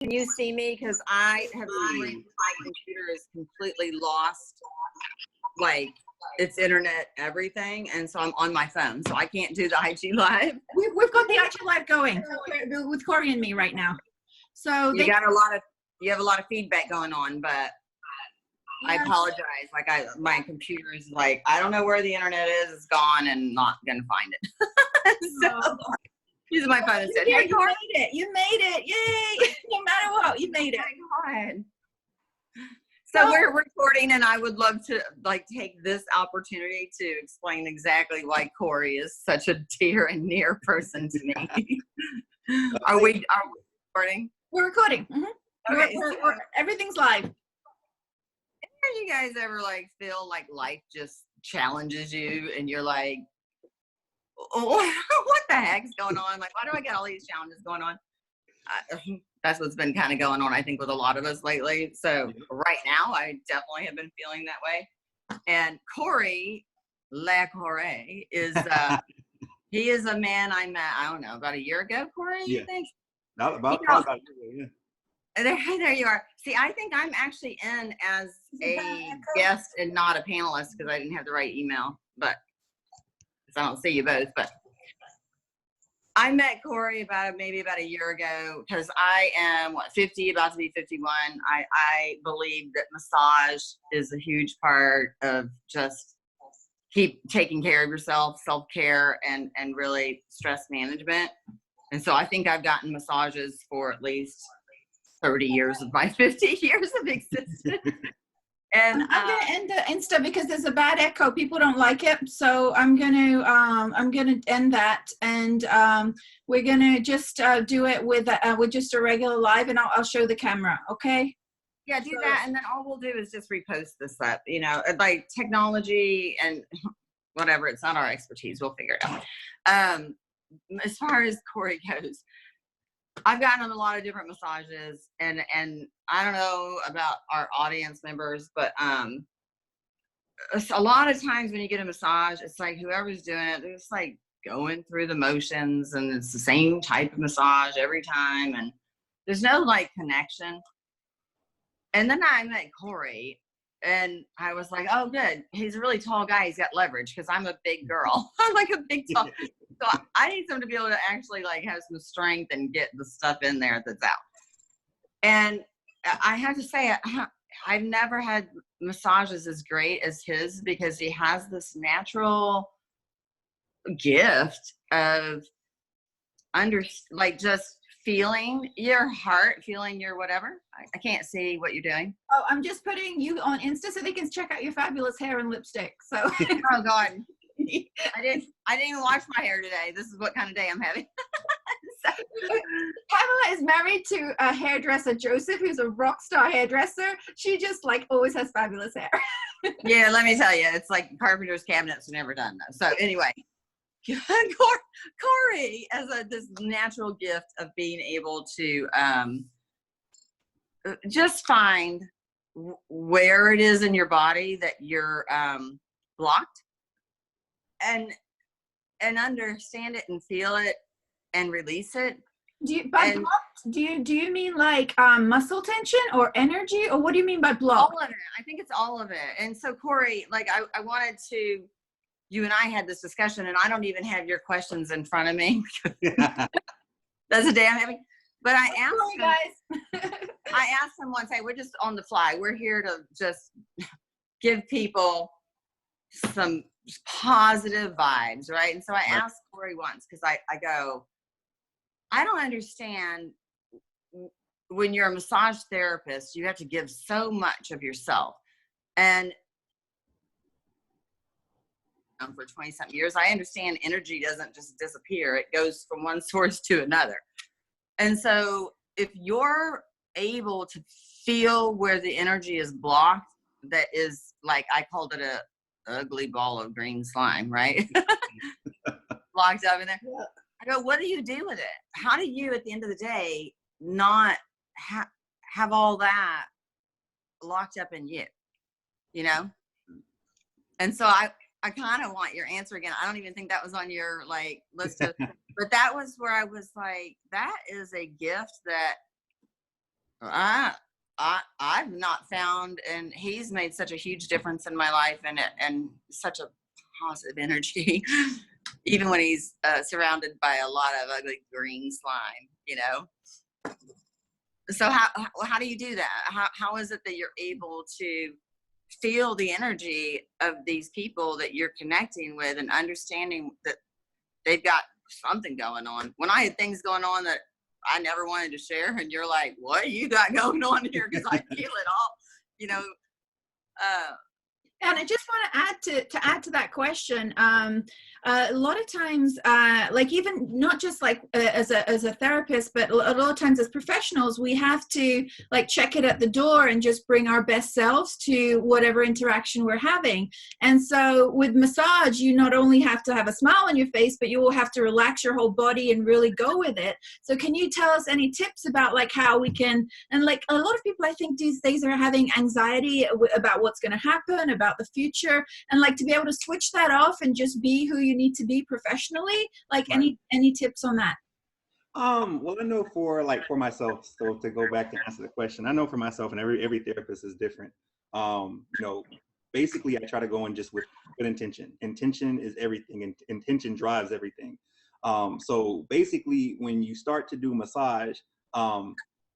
Can you see me? Because I have my computer is completely lost, like its internet, everything, and so I'm on my phone, so I can't do the IG live. We've got the IG live going with Corey and me right now. So you have a lot of feedback going on, but I apologize. Like my computer is like, I don't know where the internet is. It's gone and not gonna find it. So using my phone and said, "Hey, Corey, you made it! Yay! No matter what, you made it." God. So we're recording, and I would love to take this opportunity to explain exactly why Corey is such a dear and near person to me. Are we recording? We're recording. Mm-hmm. Okay, everything's live. You guys ever feel like life just challenges you and you're like, what the heck's going on? Like, why do I get all these challenges going on? That's what's been kind of going on, I think, with a lot of us lately. So right now, I definitely have been feeling that way. And Corey, La Corey, is, he is a man I met, I don't know, about a year ago, Corey, you think? Not about, about a year ago, yeah. There you are. See, I think I'm actually in as a guest and not a panelist because I didn't have the right email, but I don't see you both. But I met Corey maybe about a year ago because I am 50, about to be 51. I believe that massage is a huge part of just keep taking care of yourself, self-care, and really stress management. And so I think I've gotten massages for at least 30 years of my 50 years of existence. And I'm gonna end the Insta because there's a bad echo. People don't like it, so I'm gonna end that, and we're gonna just do it with just a regular live, and I'll show the camera. Okay? Yeah, do that, and then all we'll do is just repost this up. You know, like technology and whatever. It's not our expertise. We'll figure it out. As far as Corey goes, I've gotten a lot of different massages, and I don't know about our audience members, but a lot of times when you get a massage, it's like whoever's doing it, they're just like going through the motions, and it's the same type of massage every time, and there's no connection. And then I met Corey, and I was like, oh, good. He's a really tall guy. He's got leverage because I'm a big girl. I'm like a big tall. So I need someone to be able to actually have some strength and get the stuff in there that's out. And I have to say, I've never had massages as great as his because he has this natural gift of just feeling your heart, feeling your whatever. I can't see what you're doing. Oh, I'm just putting you on Insta so they can check out your fabulous hair and lipstick. So oh God. I didn't even wash my hair today. This is what kind of day I'm having. Pamela is married to a hairdresser, Joseph, who's a rock star hairdresser. She just always has fabulous hair. Yeah, let me tell you, it's like carpenter's cabinets are never done though. So anyway, Corey has this natural gift of being able to just find where it is in your body that you're blocked. And understand it and feel it and release it. Do you mean muscle tension or energy, or what do you mean by block? All of it. I think it's all of it. And so Corey, I wanted to. You and I had this discussion, and I don't even have your questions in front of me. That's a day I'm having. But I asked him, I asked him once, hey, we're just on the fly. We're here to just give people some positive vibes, right? And so I asked Corey once, because I go, I don't understand when you're a massage therapist, you have to give so much of yourself. And for 20-something years, I understand energy doesn't just disappear. It goes from one source to another. And so if you're able to feel where the energy is blocked, that is I called it a ugly ball of green slime, right? Blocked up in there. I go, what do you do with it? How do you, at the end of the day, not have all that locked up in you, you know? And so I kind of want your answer again. I don't even think that was on your list of, but that was where I was like, that is a gift that I, I've not found, and he's made such a huge difference in my life, and such a positive energy, even when he's surrounded by a lot of ugly green slime, you know. So how do you do that? How is it that you're able to feel the energy of these people that you're connecting with and understanding that they've got something going on? When I had things going on that I never wanted to share, and you're like, what you got going on here? Because I feel it all, you know. And I just want to add to that question. A lot of times, like even not just like as a therapist, but a lot of times as professionals, we have to like check it at the door and just bring our best selves to whatever interaction we're having. And so with massage, you not only have to have a smile on your face, but you will have to relax your whole body and really go with it. So can you tell us any tips about like how we can, and like a lot of people I think these days are having anxiety about what's going to happen, about the future, and like to be able to switch that off and just be who you need to be professionally, like Right. any tips on that? Well, I know for myself, so to go back to answer the question, I know for myself, and every therapist is different. You know, basically I try to go in just with good intention. Intention is everything, and intention drives everything. So basically when you start to do massage,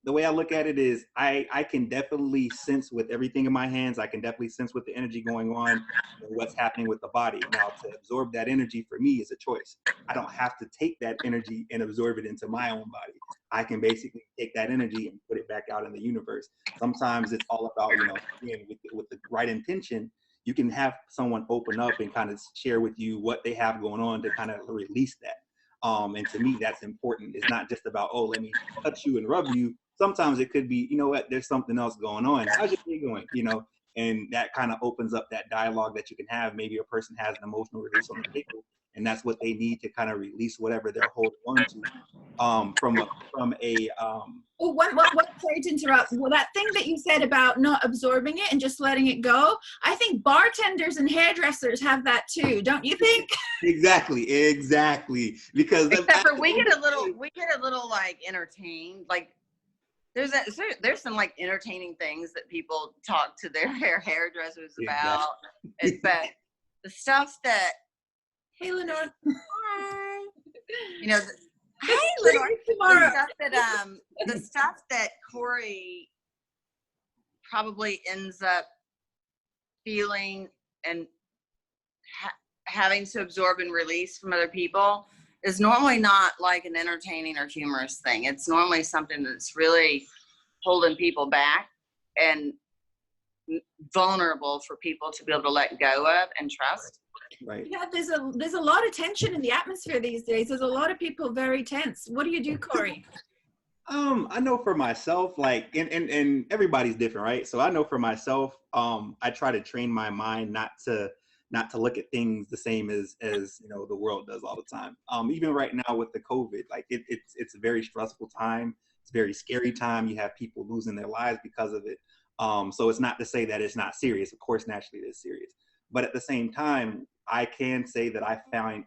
the way I look at it is I can definitely sense with everything in my hands, I can definitely sense with the energy going on, what's happening with the body. Now to absorb that energy for me is a choice. I don't have to take that energy and absorb it into my own body. I can basically take that energy and put it back out in the universe. Sometimes it's all about, again, with the right intention, you can have someone open up and kind of share with you what they have going on to kind of release that. And to me, that's important. It's not just about, oh, let me touch you and rub you. Sometimes it could be, you know what, there's something else going on. How's your day going? And that kind of opens up that dialogue that you can have. Maybe a person has an emotional release on the table, and that's what they need to kind of release whatever they're holding on to. Oh, sorry to interrupt. Well, that thing that you said about not absorbing it and just letting it go, I think bartenders and hairdressers have that too, don't you think? Exactly. Because except for we get a little like entertained, like there's some like entertaining things that people talk to their hairdressers about. Exactly. But the stuff that, Hey, Lenore. you know, hey, Lenore. Tomorrow. The stuff that Corey probably ends up feeling and having to absorb and release from other people is normally not like an entertaining or humorous thing. It's normally something that's really holding people back and vulnerable for people to be able to let go of and trust. Right. Yeah, there's a lot of tension in the atmosphere these days. There's a lot of people very tense. What do you do, Corey? I know for myself, like, and everybody's different, right? So I know for myself, I try to train my mind not to look at things the same as the world does all the time. Even right now with the COVID, like it's a very stressful time. It's a very scary time. You have people losing their lives because of it. So it's not to say that it's not serious. Of course, naturally it is serious. But at the same time, I can say that I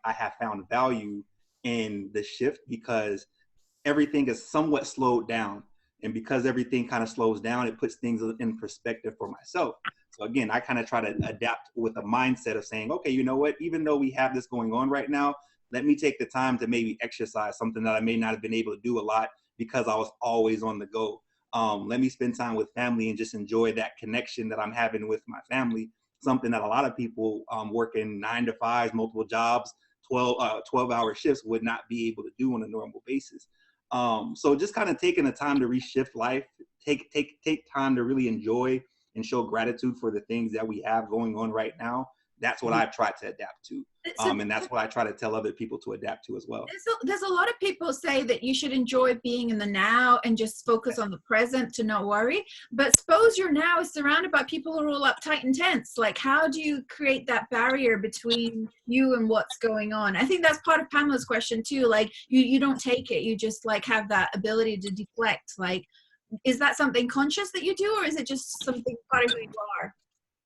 have found value in the shift because everything is somewhat slowed down. And because everything kind of slows down, it puts things in perspective for myself. So again, I kind of try to adapt with a mindset of saying, okay, you know what, even though we have this going on right now, let me take the time to maybe exercise, something that I may not have been able to do a lot because I was always on the go. Let me spend time with family and just enjoy that connection that I'm having with my family, something that a lot of people working 9 to 5, multiple jobs, 12-hour shifts would not be able to do on a normal basis. So just kind of taking the time to reshift life, take time to really enjoy and show gratitude for the things that we have going on right now. That's what I've tried to adapt to. And that's what I try to tell other people to adapt to as well. There's a lot of people say that you should enjoy being in the now and just focus on the present to not worry. But suppose your now is surrounded by people who are all uptight and tense. Like, how do you create that barrier between you and what's going on? I think that's part of Pamela's question too. Like, you don't take it. You just like have that ability to deflect. Like, is that something conscious that you do, or is it just something part of who you are?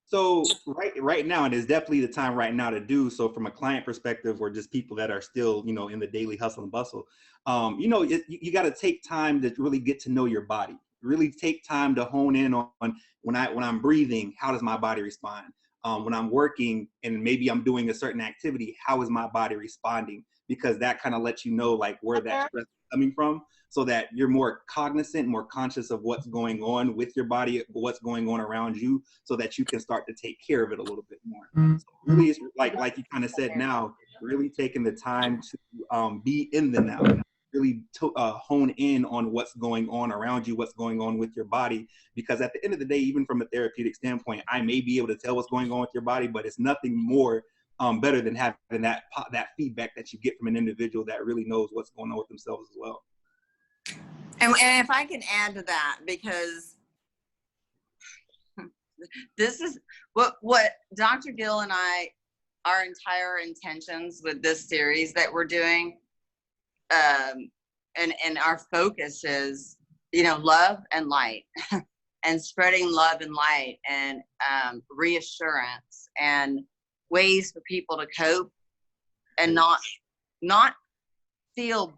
So right now, and it's definitely the time right now to do so from a client perspective, or just people that are still, in the daily hustle and bustle. You got to take time to really get to know your body. really take time to hone in on when I'm breathing, how does my body respond? When I'm working and maybe I'm doing a certain activity, how is my body responding? Because that kind of lets you know like where that stress is coming from, so that you're more cognizant, more conscious of what's going on with your body, what's going on around you, so that you can start to take care of it a little bit more. So really, it's like you kind of said now, really taking the time to be in the now, really hone in on what's going on around you, what's going on with your body. Because at the end of the day, even from a therapeutic standpoint, I may be able to tell what's going on with your body, but it's nothing more better than having that feedback that you get from an individual that really knows what's going on with themselves as well. And if I can add to that, because this is what Dr. Gill and I, our entire intentions with this series that we're doing, and our focus is, love and light, and spreading love and light, and reassurance, and ways for people to cope and not feel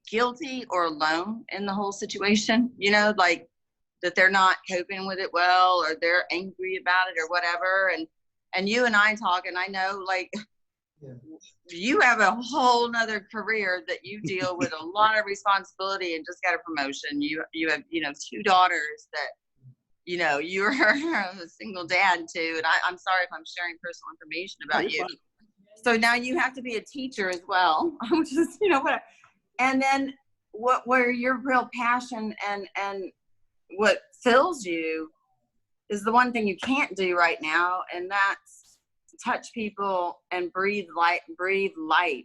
guilty or alone in the whole situation, like that they're not coping with it well, or they're angry about it or whatever. And you and I talk, and I know like you have a whole nother career that you deal with a lot of responsibility, and just got a promotion. You have, 2 daughters that, you're a single dad too. And I'm sorry if I'm sharing personal information about you. So now you have to be a teacher as well, which is, whatever. And then where your real passion and what fills you is the one thing you can't do right now, and that's touch people and breathe light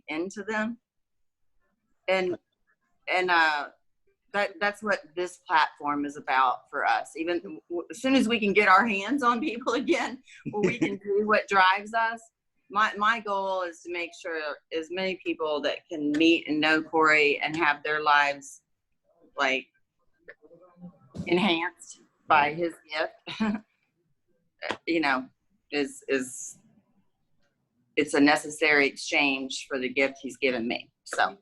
into them. And that's what this platform is about for us. Even as soon as we can get our hands on people again, where we can do what drives us. My goal is to make sure as many people that can meet and know Corey and have their lives like enhanced by his gift, is it's a necessary exchange for the gift he's given me. So.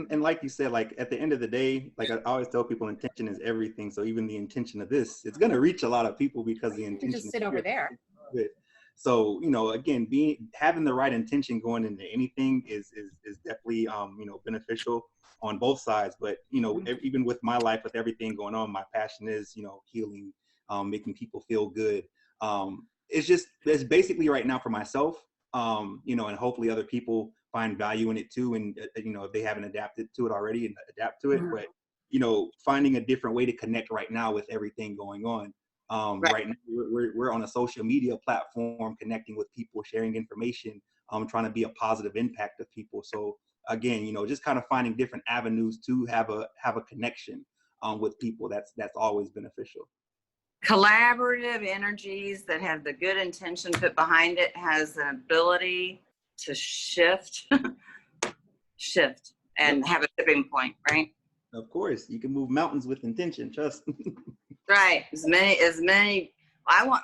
And like you said, like at the end of the day, like I always tell people, intention is everything. So even the intention of this, it's going to reach a lot of people because the intention. Just sit over there. So, again, having the right intention going into anything is definitely, beneficial on both sides. But, even with my life, with everything going on, my passion is, healing, making people feel good. It's basically right now for myself, and hopefully other people find value in it too. And, if they haven't adapted to it already, and adapt to it. But, finding a different way to connect right now with everything going on. Right now, we're on a social media platform, connecting with people, sharing information, trying to be a positive impact of people. So again, just kind of finding different avenues to have a connection with people. That's always beneficial. Collaborative energies that have the good intention put behind it has an ability to shift and have a tipping point, right? Of course, you can move mountains with intention. Trust. Right. As many. I want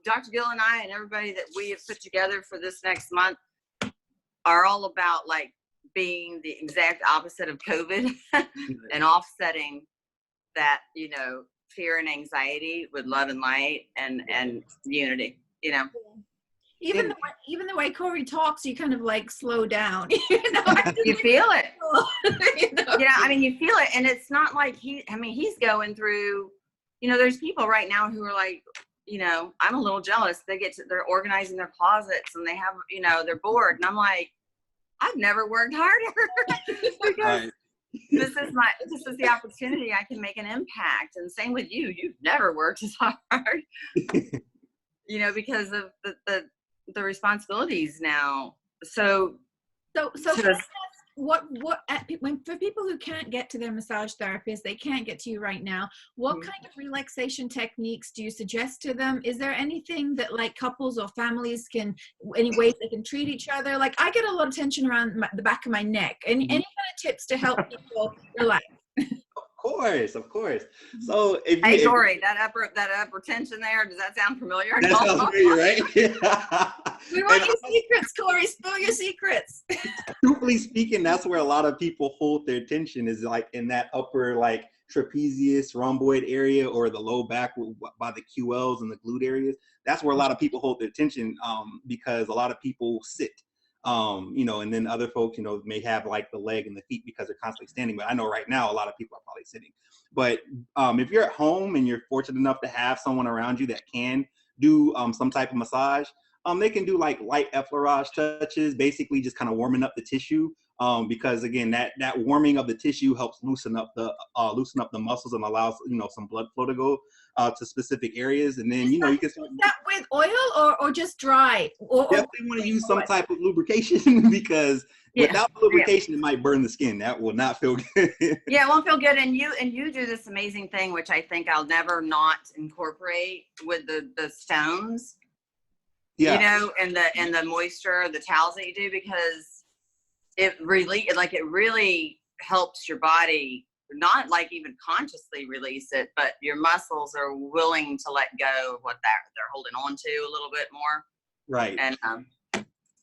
Dr. Gill and I and everybody that we have put together for this next month are all about like being the exact opposite of COVID and offsetting that, fear and anxiety with love and light and unity, Even the way Corey talks, you kind of like slow down. You feel it. You feel it, and it's not like he's going through. There's people right now who are like, I'm a little jealous. They're organizing their closets and they have, they're bored, and I'm like, I've never worked harder because this is the opportunity I can make an impact. And same with you. You've never worked as hard, because of the responsibilities now. So what for people who can't get to their massage therapist, they can't get to you right now, what kind of relaxation techniques do you suggest to them? Is there anything that like couples or families any ways they can treat each other? Like I get a lot of tension around the back of my neck. Any kind of tips to help people relax? Of course. So hey Corey, that upper tension there, does that sound familiar? That sounds familiar, right? We want your secrets, Corey. Spill your secrets. Truthfully speaking, that's where a lot of people hold their tension, is like in that upper, like trapezius, rhomboid area, or the low back by the QLs and the glute areas. That's where a lot of people hold their tension, because a lot of people sit. You know, and then other folks, you know, may have like the leg and the feet because they're constantly standing. But I know right now a lot of people are probably sitting. But if you're at home and you're fortunate enough to have someone around you that can do some type of massage, they can do like light effleurage touches, basically just kind of warming up the tissue. Because again, that warming of the tissue helps loosen up the muscles and allows, you know, some blood flow to go to specific areas. And then, you know, you can start. Is that with oil or just dry? Definitely want to use some type of lubrication because without lubrication, it might burn the skin. That will not feel good. Yeah, it won't feel good. And you do this amazing thing, which I think I'll never not incorporate with the stones. Yeah. You know, and the moisture, the towels that you do, because it really helps your body not like even consciously release it, but your muscles are willing to let go of what they're holding on to a little bit more. Right. And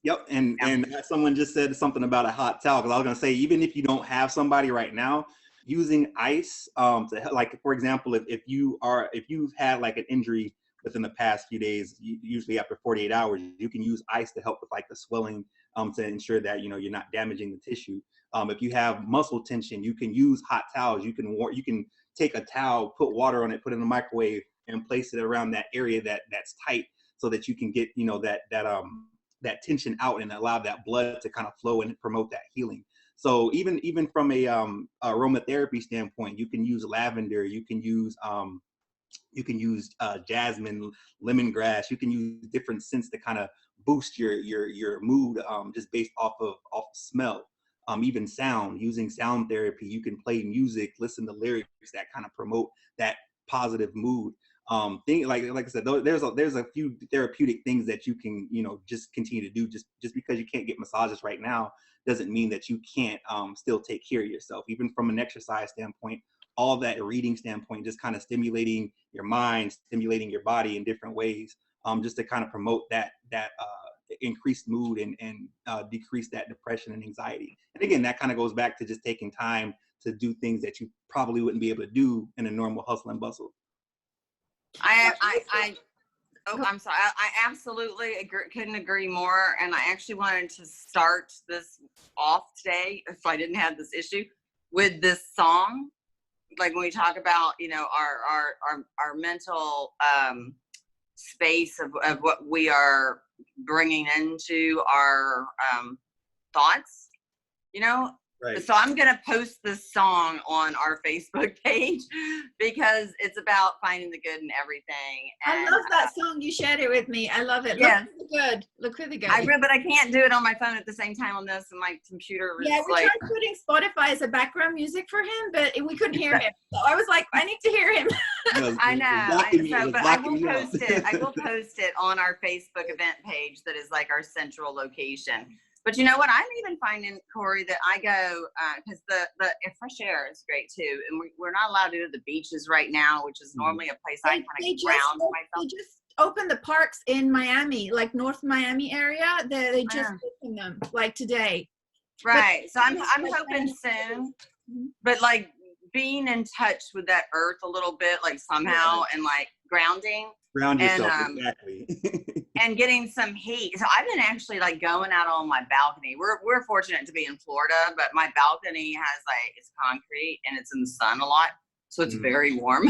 yep. And someone just said something about a hot towel, because I was gonna say, even if you don't have somebody right now, using ice to, like, for example, if you've had like an injury within the past few days, usually after 48 hours, you can use ice to help with like the swelling, to ensure that, you know, you're not damaging the tissue. If you have muscle tension, you can use hot towels. You can take a towel, put water on it, put it in the microwave, and place it around that area that's tight, so that you can get, you know, that tension out and allow that blood to kind of flow and promote that healing. So even from a aromatherapy standpoint, you can use lavender, you can use jasmine, lemongrass. You can use different scents to kind of boost your mood, just based off of smell. Even sound, using sound therapy, you can play music, listen to lyrics that kind of promote that positive mood. Like I said, there's a few therapeutic things that you can, you know, just continue to do. Just because you can't get massages right now doesn't mean that you can't still take care of yourself. Even from an exercise standpoint, all that reading standpoint, just kind of stimulating your mind, stimulating your body in different ways, just to kind of promote that increased mood and decrease that depression and anxiety. And again, that kind of goes back to just taking time to do things that you probably wouldn't be able to do in a normal hustle and bustle. I'm sorry. I absolutely couldn't agree more. And I actually wanted to start this off today, if I didn't have this issue, with this song. Like when we talk about, you know, our mental space of what we are bringing into our thoughts, you know. Right. So I'm going to post this song on our Facebook page because it's about finding the good in everything. And I love that song. You shared it with me. I love it. Yeah. Look really good. But I can't do it on my phone at the same time on this, and my computer was we tried putting Spotify as a background music for him, but we couldn't hear him. So I was like, I need to hear him. I know. But I will post it. I will post it on our Facebook event page that is like our central location. But you know what? I'm even finding, Corey, that I go, because the fresh air is great too. And we're not allowed to go to the beaches right now, which is normally a place I kind of ground myself. They just opened the parks in Miami, like North Miami area. They just opened them, like today. Right. So I'm hoping soon. But like being in touch with that earth a little bit, like somehow, and like grounding. Ground yourself, exactly. And getting some heat. So I've been actually like going out on my balcony. We're fortunate to be in Florida, but my balcony has it's concrete and it's in the sun a lot. So it's very warm.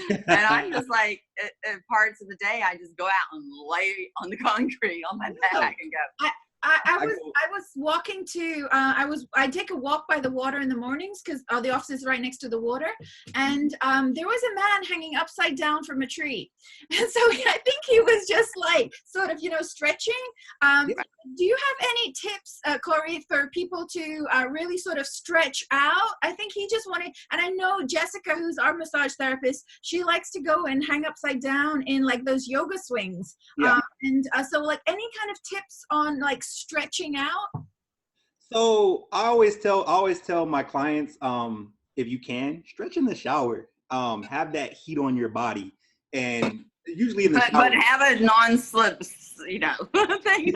And I'm just like, at parts of the day, I just go out and lay on the concrete on my back and go. I was walking to I take a walk by the water in the mornings because the office is right next to the water, and there was a man hanging upside down from a tree, and so I think he was just like sort of, you know, stretching. Do you have any tips, Corey, for people to really sort of stretch out? I think he just wanted, and I know Jessica, who's our massage therapist, she likes to go and hang upside down in like those yoga swings. So like any kind of tips on like stretching out? So I always tell my clients, if you can, stretch in the shower. Have that heat on your body, and usually in the shower. But have a non-slip, you know, thing.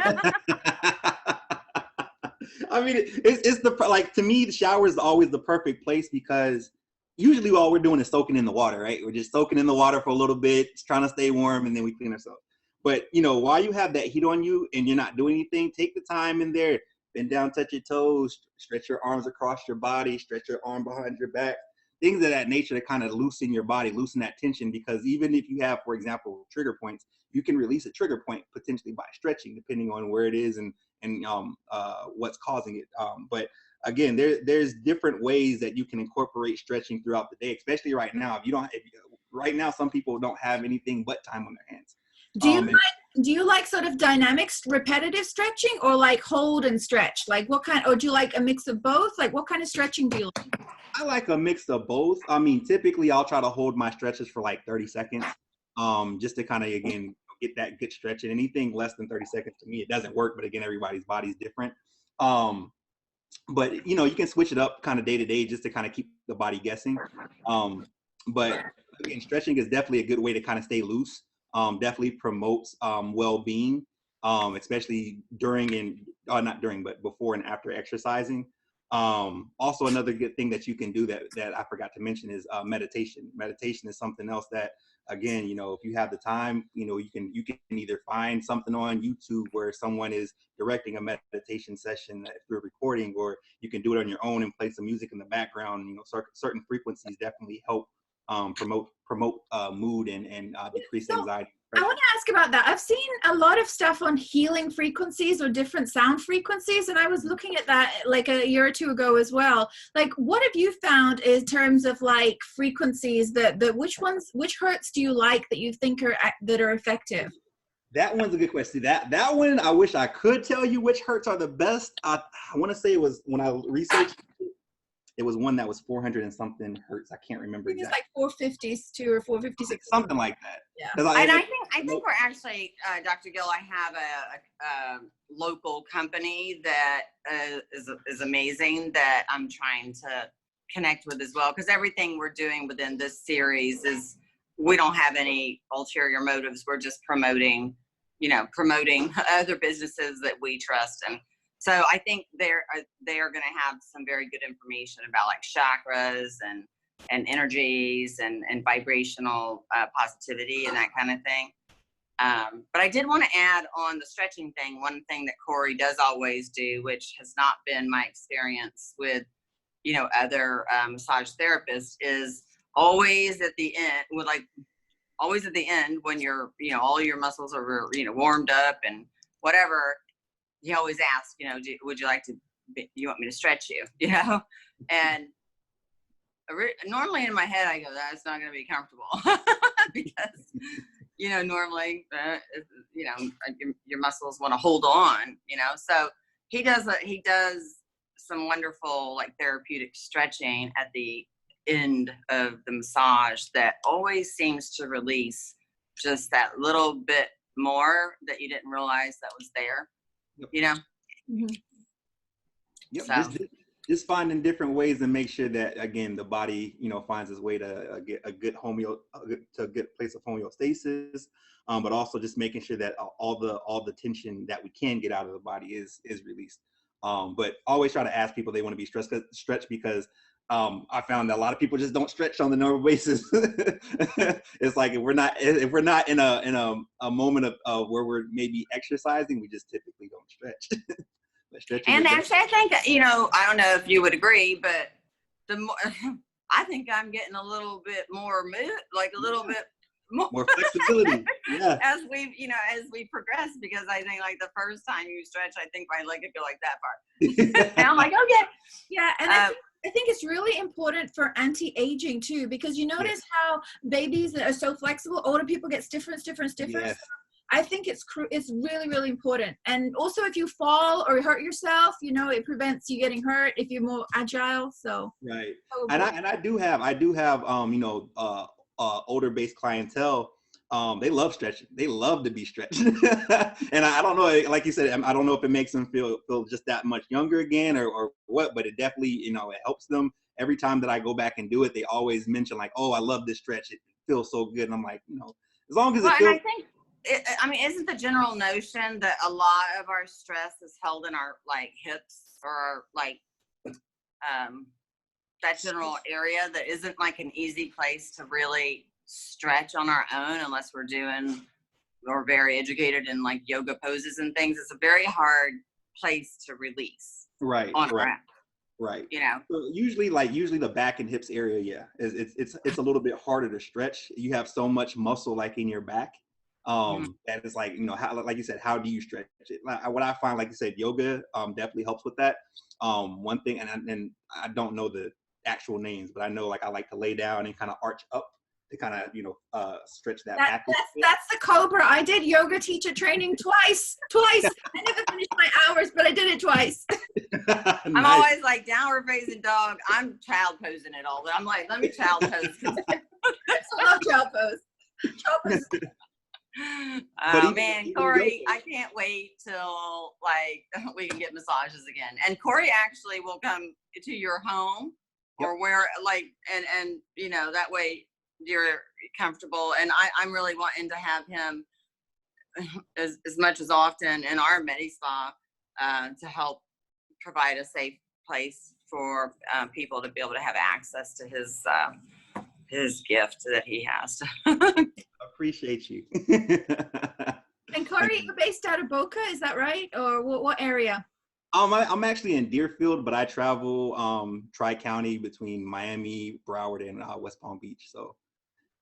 I mean, it's the, like, to me, the shower is always the perfect place because usually all we're doing is soaking in the water, right? We're just soaking in the water for a little bit, trying to stay warm, and then we clean ourselves. But, you know, while you have that heat on you and you're not doing anything, take the time in there, bend down, touch your toes, stretch your arms across your body, stretch your arm behind your back, things of that nature to kind of loosen your body, loosen that tension. Because even if you have, for example, trigger points, you can release a trigger point potentially by stretching, depending on where it is and what's causing it. But again, there's different ways that you can incorporate stretching throughout the day, especially right now. Right now, some people don't have anything but time on their hands. Do you like sort of dynamic, repetitive stretching, or like hold and stretch? Like what kind, or do you like a mix of both? Like what kind of stretching do you like? I like a mix of both. I mean, typically I'll try to hold my stretches for like 30 seconds, just to kind of, again, get that good stretch. And anything less than 30 seconds to me, it doesn't work. But again, everybody's body's different. But you know, you can switch it up kind of day to day just to kind of keep the body guessing. But again, stretching is definitely a good way to kind of stay loose. Definitely promotes well-being, especially during and not during, but before and after exercising. Also, another good thing that you can do that I forgot to mention is meditation. Meditation is something else that, again, you know, if you have the time, you know, you can either find something on YouTube where someone is directing a meditation session if you're recording, or you can do it on your own and play some music in the background. You know, certain frequencies definitely help promote mood and decrease anxiety. I want to ask about that. I've seen a lot of stuff on healing frequencies or different sound frequencies, and I was looking at that like a year or two ago as well. Like, what have you found in terms of like frequencies that which hertz do you like that you think are effective? That one's a good question. That one, I wish I could tell you which hertz are the best. I want to say it was, when I researched, it was one that was 400 and something hertz. I can't remember exactly. It's like 452 or 456. Something like that. Yeah. I think we're actually, Dr. Gill, I have a local company that is amazing that I'm trying to connect with as well. Because everything we're doing within this series is, we don't have any ulterior motives. We're just promoting other businesses that we trust. And so I think they are going to have some very good information about like chakras and energies and vibrational positivity and that kind of thing. But I did want to add on the stretching thing. One thing that Corey does always do, which has not been my experience with, you know, other massage therapists, is always at the end, when you're, you know, all your muscles are, you know, warmed up and whatever, he always asks, you know, would you like to, you want me to stretch you, you know? And normally in my head, I go, that's not going to be comfortable because, you know, normally, you know, your muscles want to hold on, you know? So he does some wonderful like therapeutic stretching at the end of the massage that always seems to release just that little bit more that you didn't realize that was there. You know? Mm-hmm. Yep. So. Just finding different ways to make sure that, again, the body, you know, finds its way to get a good place of homeostasis, but also just making sure that all the tension that we can get out of the body is released. But always try to ask people they want to be stretched because I found that a lot of people just don't stretch on the normal basis. It's like if we're not in a moment of where we're maybe exercising, we just typically don't stretch. And actually, I think, you know, I don't know if you would agree, but the more I think I'm getting a little bit more like a little bit more flexibility. Yeah. as we progress, because I think like the first time you stretch, I think my leg could go like that far. And I'm like, okay. Yeah, and I think it's really important for anti-aging too, because you notice how babies that are so flexible, older people get stiffer and stiffer and stiffer. Yes. I think it's really, really important. And also if you fall or hurt yourself, you know, it prevents you getting hurt if you're more agile. So right. And I do have you know, older based clientele. They love stretching. They love to be stretched. And I don't know, like you said, I don't know if it makes them feel just that much younger again or what, but it definitely, you know, it helps them. Every time that I go back and do it, they always mention like, oh, I love this stretch. It feels so good. And I'm like, you know, as long as it feels. And I think, isn't the general notion that a lot of our stress is held in our like hips or like that general area that isn't like an easy place to really stretch on our own unless we're very educated in like yoga poses and things. It's a very hard place to release on our own. Right. You know, So usually the back and hips area, yeah, it's a little bit harder to stretch. You have so much muscle like in your back, that is like, you know, how, like you said, how do you stretch it? Like, what I find, like you said, yoga definitely helps with that. One thing, and I don't know the actual names, but I know like I like to lay down and kind of arch up to kind of, you know, stretch that back. That's the Cobra. I did yoga teacher training twice. I never finished my hours, but I did it twice. Nice. I'm always like downward facing dog. I'm child posing it all, but I'm like, let me child pose. I love child pose. Child pose. Oh man, Corey, I can't wait till like we can get massages again. And Corey actually will come to your home or where, like, and you know, that way you're comfortable. And I'm really wanting to have him as much as often in our Medi Spa to help provide a safe place for people to be able to have access to his gift that he has. Appreciate you. And Corey, you're based out of Boca, is that right? Or what area? I'm actually in Deerfield, but I travel tri-county between Miami, Broward, and West Palm Beach. So,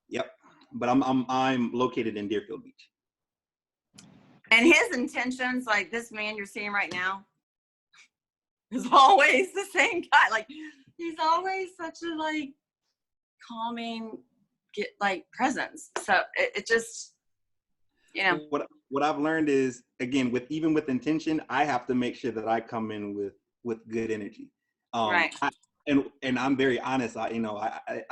yep. But I'm located in Deerfield Beach. And his intentions, like this man you're seeing right now, is always the same guy. Like he's always such a like calming, presence. So it just, you know. What I've learned is, again, even with intention, I have to make sure that I come in with good energy. Right. And I'm very honest. I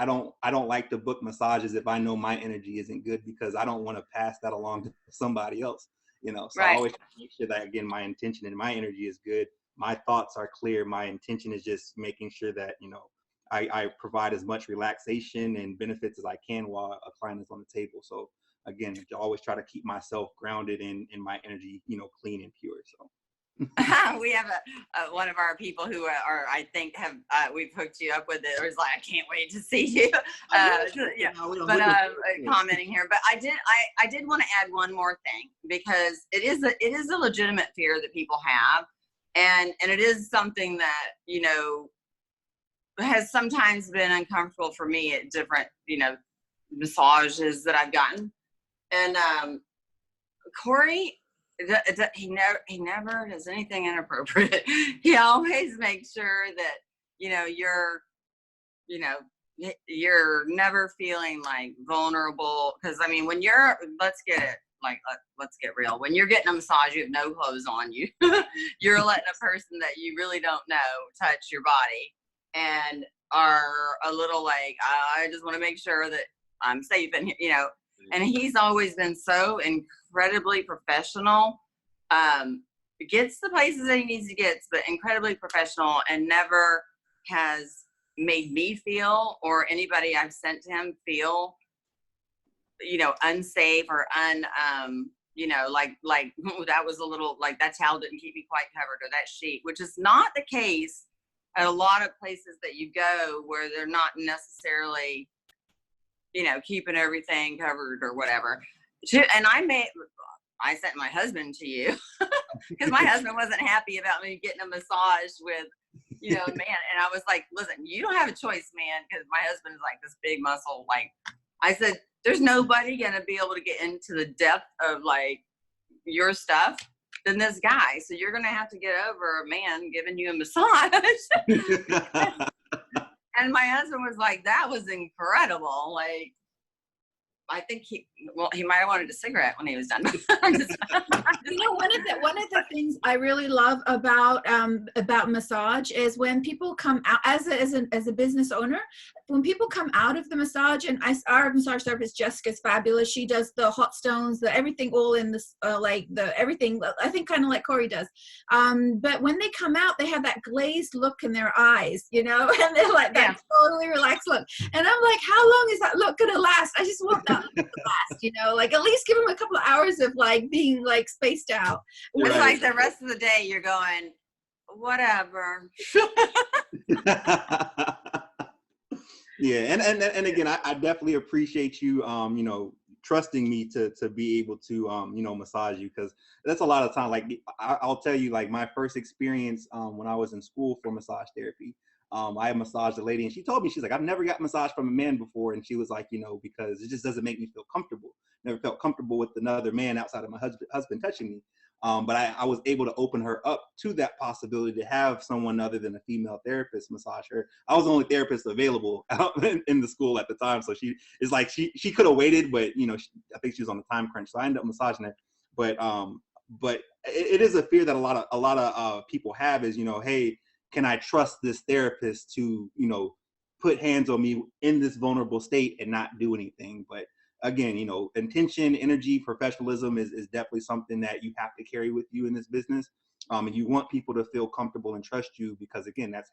don't like to book massages if I know my energy isn't good, because I don't want to pass that along to somebody else. You know, so I always make sure that, again, my intention and my energy is good. My thoughts are clear. My intention is just making sure that, you know, I provide as much relaxation and benefits as I can while a client is on the table. So again, I always try to keep myself grounded in my energy, you know, clean and pure. So we have one of our people who are I think have we've hooked you up with it. Or is like, I can't wait to see you. Commenting here, but I did want to add one more thing, because it is a legitimate fear that people have, and it is something that, you know, has sometimes been uncomfortable for me at different, you know, massages that I've gotten. And Corey, he never does anything inappropriate. He always makes sure that, you know, you're never feeling like vulnerable. Because I mean, when let's get real. When you're getting a massage, you have no clothes on you. You're letting a person that you really don't know touch your body, and are a little like, I just want to make sure that I'm safe, and you know. And he's always been so incredibly professional. Gets the places that he needs to get, but incredibly professional, and never has made me feel, or anybody I've sent to him feel, you know, unsafe or you know, like that was a little like that towel didn't keep me quite covered, or that sheet, which is not the case at a lot of places that you go where they're not necessarily, you know, keeping everything covered or whatever. And I sent my husband to you because my husband wasn't happy about me getting a massage with, you know, a man. And I was like, listen, you don't have a choice, man, because my husband is like this big muscle. Like I said, there's nobody going to be able to get into the depth of like your stuff than this guy. So you're going to have to get over a man giving you a massage. And my husband was like, that was incredible. Like, I think he might have wanted a cigarette when he was done. You know, one of the things I really love about massage is when people come out as a business owner, when people come out of the massage, and our massage therapist Jessica's fabulous. She does the hot stones, the everything, all in this everything. I think kind of like Corey does. But when they come out, they have that glazed look in their eyes, you know, and they're like that totally relaxed look. And I'm like, how long is that look gonna last? I just want that look to last, you know, like at least give them a couple of hours of like being like spaced out. It's like the rest of the day you're going, whatever. Yeah, and again, I definitely appreciate you, you know, trusting me to be able to, you know, massage you, because that's a lot of time. Like I'll tell you, like my first experience when I was in school for massage therapy, I massaged a lady, and she told me, she's like, I've never got massaged from a man before, and she was like, you know, because it just doesn't make me feel comfortable. Never felt comfortable with another man outside of my husband touching me. But I was able to open her up to that possibility to have someone other than a female therapist massage her. I was the only therapist available out in the school at the time, so she is like she could have waited, but you know I think she was on the time crunch, so I ended up massaging her. But it is a fear that a lot of people have is, you know, hey, can I trust this therapist to, you know, put hands on me in this vulnerable state and not do anything? But again, you know, intention, energy, professionalism is definitely something that you have to carry with you in this business. And you want people to feel comfortable and trust you, because again, that's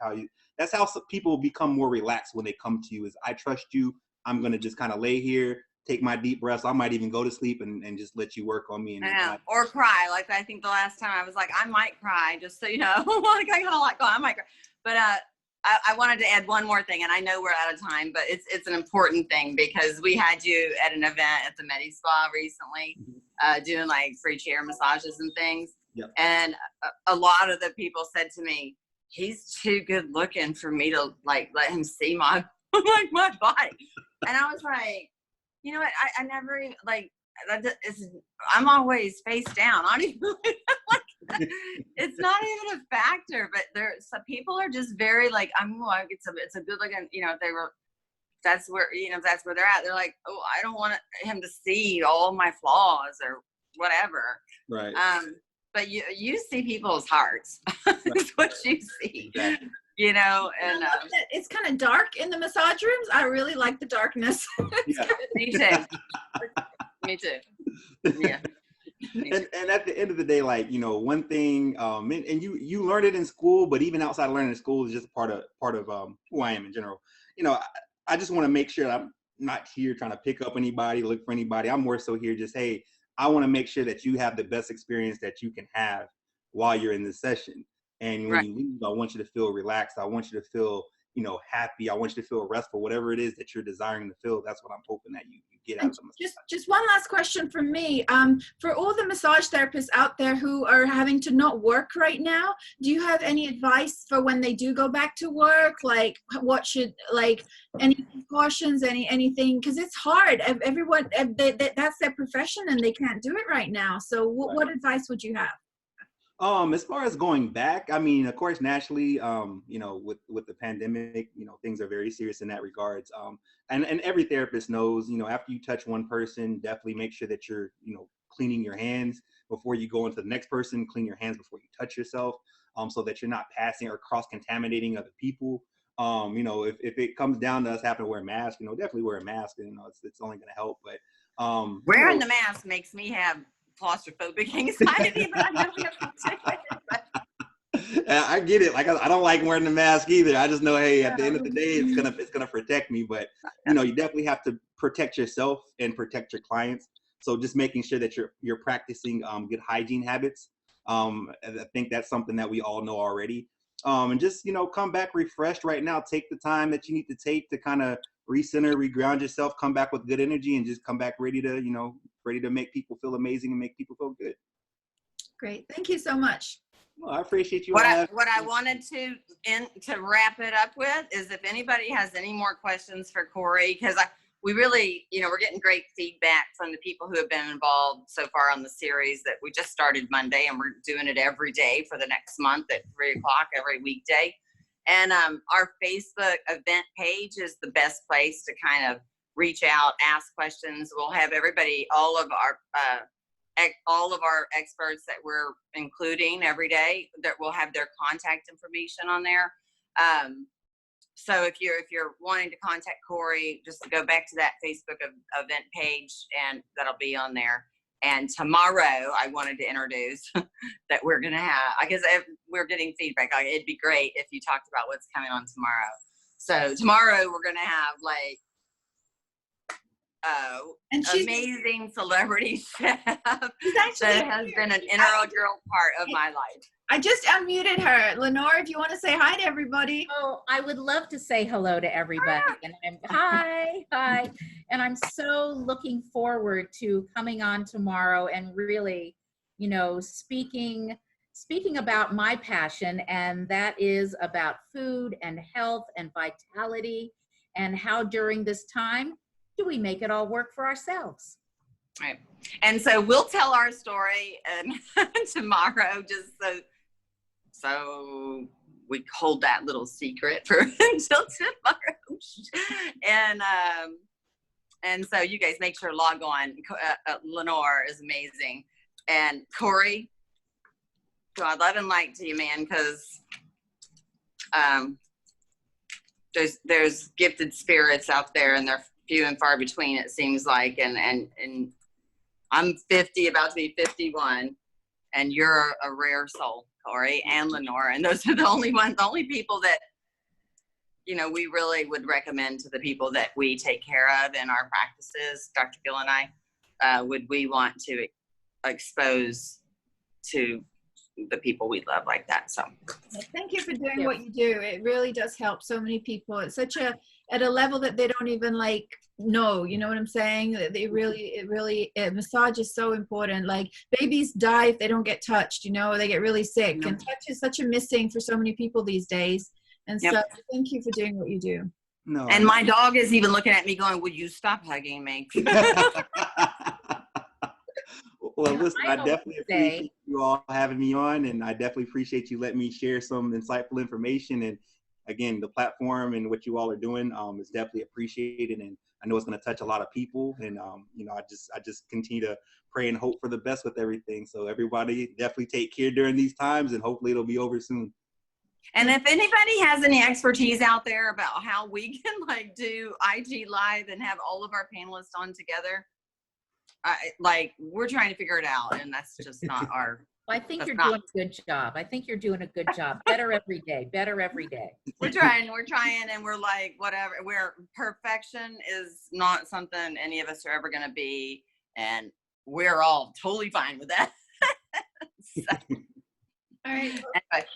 how people become more relaxed when they come to you is, I trust you. I'm going to just kind of lay here, take my deep breaths. I might even go to sleep and just let you work on me. And Yeah, or cry. Like I think the last time I was like, I might cry, just so you know. Like I got a lot going. I might cry. But I wanted to add one more thing, and I know we're out of time, but it's an important thing, because we had you at an event at the Medi Spa recently, doing like free chair massages and things. Yep. And a lot of the people said to me, he's too good looking for me to like let him see my like my body. And I was like, you know what? I never even like. I'm always face down. I don't even like, it's not even a factor, but some people are just very like, I'm like, it's a good looking, you know, that's where they're at. They're like, oh, I don't want him to see all my flaws or whatever. Right. But you see people's hearts. That's what you see. Exactly. You know, and it's kind of dark in the massage rooms. I really like the darkness. Yeah. Me too. Me too. Yeah. And at the end of the day, like, you know, one thing, and you learn it in school, but even outside of learning in school is just part of who I am in general. You know, I just want to make sure that I'm not here trying to pick up anybody, look for anybody. I'm more so here just, hey, I want to make sure that you have the best experience that you can have while you're in this session. And when you leave, I want you to feel relaxed. I want you to feel, you know, happy. I want you to feel restful, whatever it is that you're desiring to feel. That's what I'm hoping that you get out of the massage. Just one last question from me. For all the massage therapists out there who are having to not work right now, do you have any advice for when they do go back to work? Like what should, like any precautions, anything? Because it's hard. Everyone, that's their profession and they can't do it right now. So what advice would you have? As far as going back, I mean, of course, nationally, you know, with the pandemic, you know, things are very serious in that regards. And every therapist knows, you know, after you touch one person, definitely make sure that you're, you know, cleaning your hands before you go into the next person. Clean your hands before you touch yourself, so that you're not passing or cross-contaminating other people. You know, if it comes down to us having to wear a mask, you know, definitely wear a mask, and you know, it's only going to help. But wearing you know, the mask makes me have claustrophobic anxiety, but I don't have to do it. I get it. Like I don't like wearing the mask either. I just know, hey, at the end of the day, it's gonna protect me. But you know, you definitely have to protect yourself and protect your clients. So just making sure that you're practicing good hygiene habits. And I think that's something that we all know already. And just, you know, come back refreshed right now. Take the time that you need to take to kind of recenter, reground yourself, come back with good energy, and just come back ready to make people feel amazing and make people feel good. Great. Thank you so much. Well, I appreciate you. What I wanted to wrap it up with is, if anybody has any more questions for Corey, because we really, you know, we're getting great feedback from the people who have been involved so far on the series that we just started Monday, and we're doing it every day for the next month at 3 o'clock every weekday. And our Facebook event page is the best place to kind of reach out, ask questions. We'll have everybody, all of our experts that we're including every day, that will have their contact information on there. So if you're wanting to contact Corey, just go back to that Facebook event page, and that'll be on there. And tomorrow, I wanted to introduce that we're going to have, I guess we're getting feedback. Like, it'd be great if you talked about what's coming on tomorrow. So tomorrow we're going to have like And she's amazing celebrity chef actually that has been an integral part of my life. I just unmuted her. Lenore, if you want to say hi to everybody. Oh, I would love to say hello to everybody. And hi. And I'm so looking forward to coming on tomorrow and really, you know, speaking about my passion, and that is about food and health and vitality, and how during this time do we make it all work for ourselves. Right. And so we'll tell our story tomorrow, just so we hold that little secret for until tomorrow. And so you guys make sure to log on. Lenore is amazing. And Corey, God love and light to you, man, because there's gifted spirits out there, and they're few and far between, it seems like. And I'm 50, about to be 51, and you're a rare soul, Corey and Lenore. And those are the only people that, you know, we really would recommend to the people that we take care of in our practices, Dr. Gill and I, would we want to expose to the people we love like that. So thank you for doing what you do. It really does help so many people. It's such at a level that they don't even like know, you know what I'm saying? Massage is so important. Like babies die if they don't get touched, you know, they get really sick. And touch is such a missing for so many people these days. And so thank you for doing what you do. No. And my dog is even looking at me going, "Would you stop hugging me?" Well, listen, I definitely appreciate you all having me on, and I definitely appreciate you letting me share some insightful information. And again, the platform and what you all are doing is definitely appreciated, and I know it's going to touch a lot of people. And you know, I just continue to pray and hope for the best with everything. So everybody definitely take care during these times, and hopefully it'll be over soon. And if anybody has any expertise out there about how we can like do IG Live and have all of our panelists on together, we're trying to figure it out, and that's just not our. Well, I think you're doing a good job. Better every day. We're trying, and we're like, whatever. Perfection is not something any of us are ever going to be, and we're all totally fine with that. So, all right. Anyway,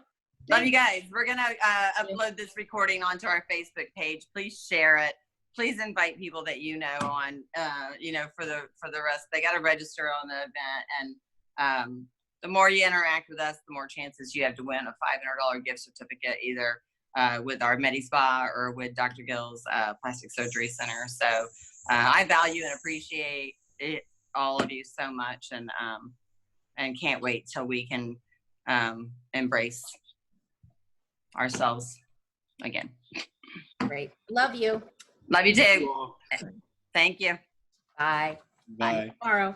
love you guys. We're going to upload this recording onto our Facebook page. Please share it. Please invite people that you know on, for the rest. They got to register on the event, and the more you interact with us, the more chances you have to win a $500 gift certificate, either with our Medi-Spa or with Dr. Gill's Plastic Surgery Center. So I value and appreciate all of you so much, and can't wait till we can embrace ourselves again. Great. Love you. Love you too. Thank you. Bye. Bye. Tomorrow.